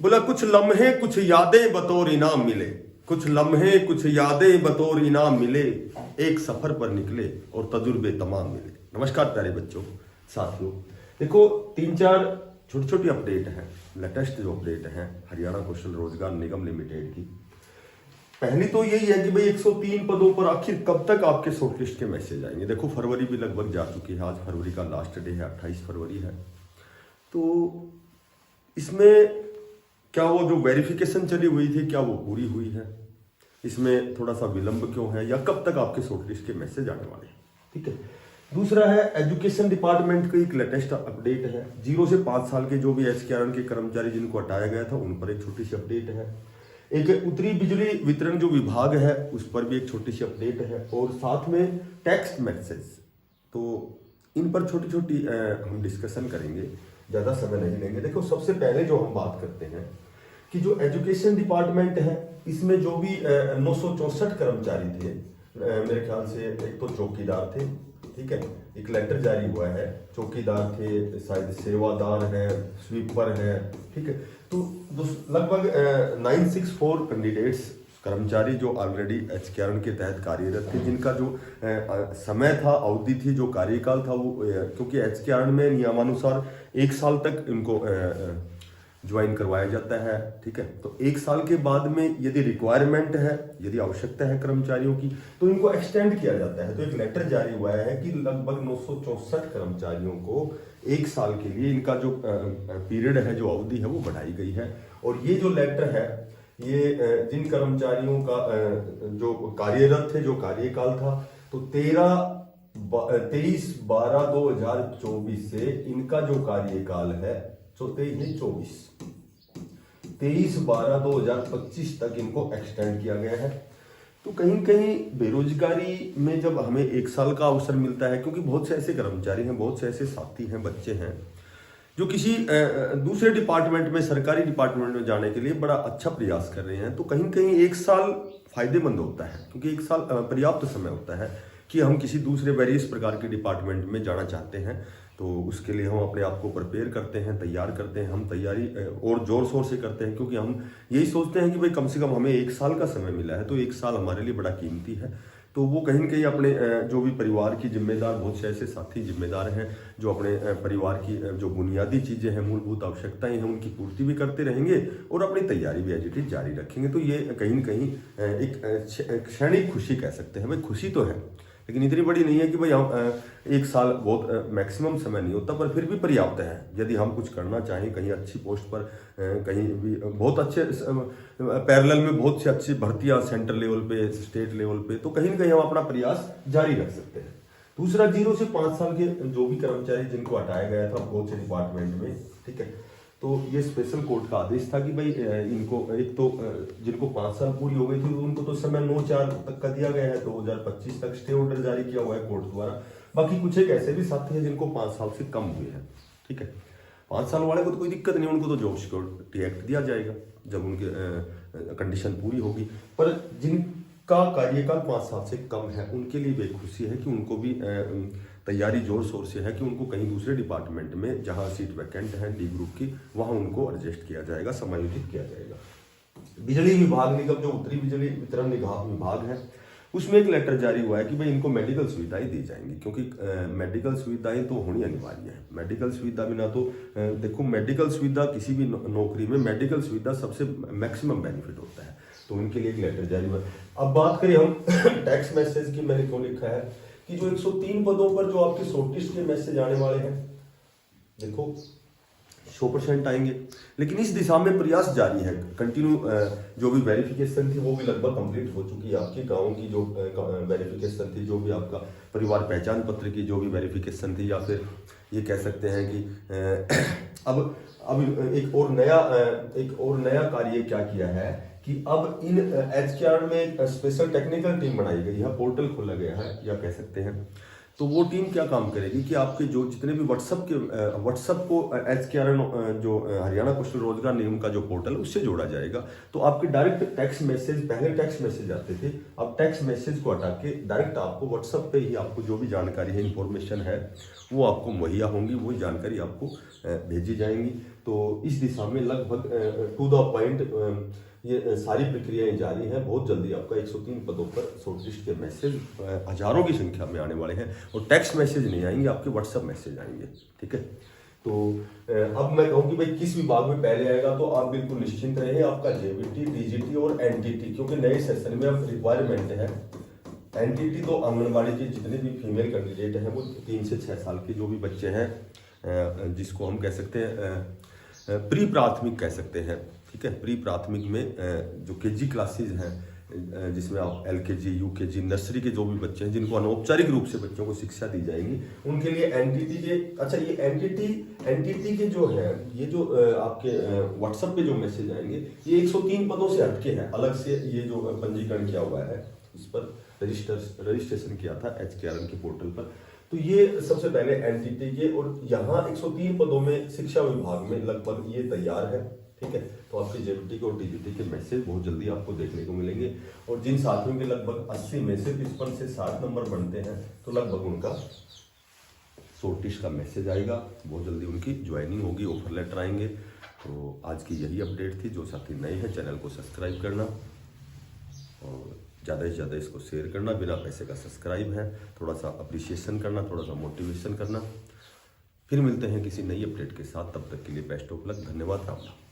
बोला कुछ लम्हे कुछ यादें बतौर इनाम मिले, कुछ लम्हे कुछ यादें बतौर इनाम मिले, एक सफर पर निकले और तजुर्बे तमाम मिले। नमस्कार प्यारे बच्चों, साथियों, देखो 3-4 छोटी छोटी अपडेट हैं, लेटेस्ट जो अपडेट हैं हरियाणा कौशल रोजगार निगम लिमिटेड की। पहली तो यही है कि भाई 103 पदों पर आखिर कब तक आपके शॉर्टलिस्ट के मैसेज आएंगे। देखो फरवरी भी लगभग जा चुकी है, आज फरवरी का लास्ट डे है, 28 फरवरी है। तो इसमें क्या वो जो वेरिफिकेशन चली हुई थी क्या वो पूरी हुई है, इसमें थोड़ा सा विलंब क्यों है, या कब तक आपके शॉर्टलिस्ट के मैसेज आने वाले हैं, ठीक है। दूसरा है एजुकेशन डिपार्टमेंट का एक लेटेस्ट अपडेट है, 0 से 5 साल के जो भी एचकेआरएन के कर्मचारी जिनको हटाया गया था उन पर एक छोटी सी अपडेट है। एक उत्तरी बिजली वितरण जो विभाग है उस पर भी एक छोटी सी अपडेट है, और साथ में टेक्स्ट मैसेज, तो इन पर छोटी छोटी हम डिस्कशन करेंगे, ज़्यादा समय नहीं लेंगे। देखो सबसे पहले जो हम बात करते हैं कि जो एजुकेशन डिपार्टमेंट है इसमें जो भी 964 कर्मचारी थे, मेरे ख्याल से एक तो चौकीदार थे, ठीक है, एक लेटर जारी हुआ है, चौकीदार थे, शायद सेवादार है, स्वीपर है, ठीक है। तो लगभग 964 कैंडिडेट्स कर्मचारी जो ऑलरेडी एचकेआरएन के तहत कार्यरत थे, जिनका जो समय था, अवधि थी, जो कार्यकाल था वो, क्योंकि एचकेआरएन में नियमानुसार 1 साल तक इनको ज्वाइन करवाया जाता है, ठीक है। तो 1 साल के बाद में यदि रिक्वायरमेंट है, यदि आवश्यकता है कर्मचारियों की, तो इनको एक्सटेंड किया जाता है। तो एक लेटर जारी हुआ है कि लगभग 964 कर्मचारियों को 1 साल के लिए इनका जो पीरियड है, जो अवधि है वो बढ़ाई गई है। और ये जो लेटर है ये जिन कर्मचारियों का जो कार्यरत थे, जो कार्यकाल था, तो 23/12/2024 से इनका जो कार्यकाल है 23/12/2025 तक इनको एक्सटेंड किया गया है। तो कहीं कहीं बेरोजगारी में जब हमें 1 साल का अवसर मिलता है, क्योंकि बहुत से ऐसे कर्मचारी हैं, बहुत से ऐसे साथी हैं, बच्चे हैं जो किसी दूसरे डिपार्टमेंट में, सरकारी डिपार्टमेंट में जाने के लिए बड़ा अच्छा प्रयास कर रहे हैं, तो कहीं कहीं 1 साल फायदेमंद होता है, क्योंकि 1 साल पर्याप्त समय होता है कि हम किसी दूसरे वेरियस प्रकार के डिपार्टमेंट में जाना चाहते हैं। तो उसके लिए हम अपने आप को प्रिपेयर करते हैं, तैयार करते हैं, हम तैयारी और जोर शोर से करते हैं, क्योंकि हम यही सोचते हैं कि भाई कम से कम हमें 1 साल का समय मिला है, तो 1 साल हमारे लिए बड़ा कीमती है। तो वो कहीं न कहीं अपने जो भी परिवार की जिम्मेदार, बहुत से ऐसे साथी जिम्मेदार हैं जो अपने परिवार की जो बुनियादी चीज़ें हैं, मूलभूत आवश्यकताएं हैं, उनकी पूर्ति भी करते रहेंगे और अपनी तैयारी भी एज इट इज जारी रखेंगे। तो ये कहीं न कहीं एक क्षणिक खुशी कह सकते हैं। भाई खुशी तो है, लेकिन इतनी बड़ी नहीं है कि भाई हम 1 साल बहुत मैक्सिमम समय नहीं होता, पर फिर भी पर्याप्त है यदि हम कुछ करना चाहें, कहीं अच्छी पोस्ट पर, कहीं भी बहुत अच्छे पैरेलल में बहुत सी अच्छी भर्तियां सेंटर लेवल पे, स्टेट लेवल पे, तो कहीं ना कहीं हम अपना प्रयास जारी रख सकते हैं। दूसरा 0 से 5 साल के जो भी कर्मचारी जिनको हटाया गया था बहुत से डिपार्टमेंट में, ठीक है, तो ये स्पेशल कोर्ट का आदेश था कि भाई इनको एक तो जिनको 5 साल पूरी हो गई थी उनको तो समय 9/4 तक का दिया गया है, 2025 तक स्टे ऑर्डर जारी किया हुआ है कोर्ट द्वारा। बाकी कुछ एक ऐसे भी साथी हैं जिनको 5 साल से कम हुए हैं, ठीक है। 5 साल वाले को तो कोई दिक्कत नहीं, उनको तो जॉब सिक्योरिटी एक्ट दिया जाएगा जब उनकी कंडीशन पूरी होगी। पर जिनका कार्यकाल 5 साल से कम है उनके लिए भी खुशी है कि उनको भी तैयारी जोर शोर से है कि उनको कहीं दूसरे डिपार्टमेंट में जहां सीट वैकेंट है डी ग्रुप की, वहां उनको एडजस्ट किया जाएगा, समायोजित किया जाएगा। बिजली विभाग निगम जो उत्तरी बिजली वितरण विभाग है उसमें एक लेटर जारी हुआ है कि भाई इनको मेडिकल सुविधाएं दी जाएंगी, क्योंकि मेडिकल सुविधाएं तो होनी अनिवार्य है। मेडिकल सुविधा बिना तो देखो, मेडिकल सुविधा किसी भी नौकरी में मेडिकल सुविधा सबसे मैक्सिमम बेनिफिट होता है, तो उनके लिए एक लेटर जारी हुआ है। अब बात करें हम टैक्स मैसेज की, मैंने क्यों लिखा है कि जो 103 पदों पर जो आपके शॉर्टलिस्ट के मैसेज आने वाले हैं, देखो 100% आएंगे, लेकिन इस दिशा में प्रयास जारी है। कंटिन्यू जो भी वेरिफिकेशन थी वो भी लगभग कंप्लीट हो चुकी है। आपके गांव की जो वेरिफिकेशन थी, जो भी आपका परिवार पहचान पत्र की जो भी वेरिफिकेशन थी, या फिर ये कह सकते हैं कि अब एक और नया कार्य क्या किया है कि अब इन एचकेआरएन में एक स्पेशल टेक्निकल टीम बनाई गई है, पोर्टल खोला गया है, या कह सकते हैं तो वो टीम क्या काम करेगी कि आपके जो जितने भी व्हाट्सअप को HKRN जो हरियाणा कौशल रोजगार निगम का जो पोर्टल है उससे जोड़ा जाएगा। तो आपके डायरेक्ट टेक्स्ट मैसेज, पहले टेक्स्ट मैसेज आते थे, अब टेक्स्ट मैसेज को हटा के डायरेक्ट आपको व्हाट्सअप पे ही आपको जो भी जानकारी है, इंफॉर्मेशन है, वो आपको मुहैया होंगी, वही जानकारी आपको भेजी जाएंगी। तो इस दिशा में लगभग टू द पॉइंट ये सारी प्रक्रियाएं जारी हैं। बहुत जल्दी आपका 103 पदों पर शॉर्टलिस्ट के मैसेज हजारों की संख्या में आने वाले हैं, और टेक्स्ट मैसेज नहीं आएंगे, आपके व्हाट्सएप मैसेज आएंगे। ठीक है, तो अब मैं कहूँ कि भाई किस विभाग में पहले आएगा, तो आप बिल्कुल निश्चिंत रहे, आपका JBT, TGT और NTT, क्योंकि नए सेशन में अब रिक्वायरमेंट है। NTT तो आंगनबाड़ी के जितने भी फीमेल कैंडिडेट हैं, वो 3 से 6 साल के जो भी बच्चे हैं, जिसको हम कह सकते हैं प्री प्राथमिक कह सकते हैं। ठीक है, प्री प्राथमिक में जो KG क्लासेज हैं, जिसमें आप LKG, UKG, नर्सरी के जो भी बच्चे हैं, जिनको अनौपचारिक रूप से बच्चों को शिक्षा दी जाएगी, उनके लिए NTT के, अच्छा ये NTT के जो है, ये जो आपके व्हाट्सएप पे जो मैसेज आएंगे, ये 103 पदों से हटके हैं, अलग से ये जो पंजीकरण किया हुआ है, इस पर रजिस्ट्रेशन किया था HKRN के पोर्टल पर। तो ये सबसे पहले NTT के, और यहाँ 103 पदों में शिक्षा विभाग में लगभग ये तैयार है। ठीक है, तो आपके JBT के और TGT के मैसेज बहुत जल्दी आपको देखने को मिलेंगे, और जिन साथियों के लगभग 80 में से 55 से 60 नंबर बनते हैं, तो लगभग उनका शॉर्टलिस्ट का मैसेज आएगा, बहुत जल्दी उनकी ज्वाइनिंग होगी, ऑफर लेटर आएंगे। तो आज की यही अपडेट थी। जो साथी नए हैं, चैनल को सब्सक्राइब करना और ज़्यादा से ज़्यादा इसको शेयर करना, बिना पैसे का सब्सक्राइब है, थोड़ा सा अप्रिशिएशन करना, थोड़ा सा मोटिवेशन करना। फिर मिलते हैं किसी नई अपडेट के साथ, तब तक के लिए बेस्ट ऑफ लक, धन्यवाद, राम राम।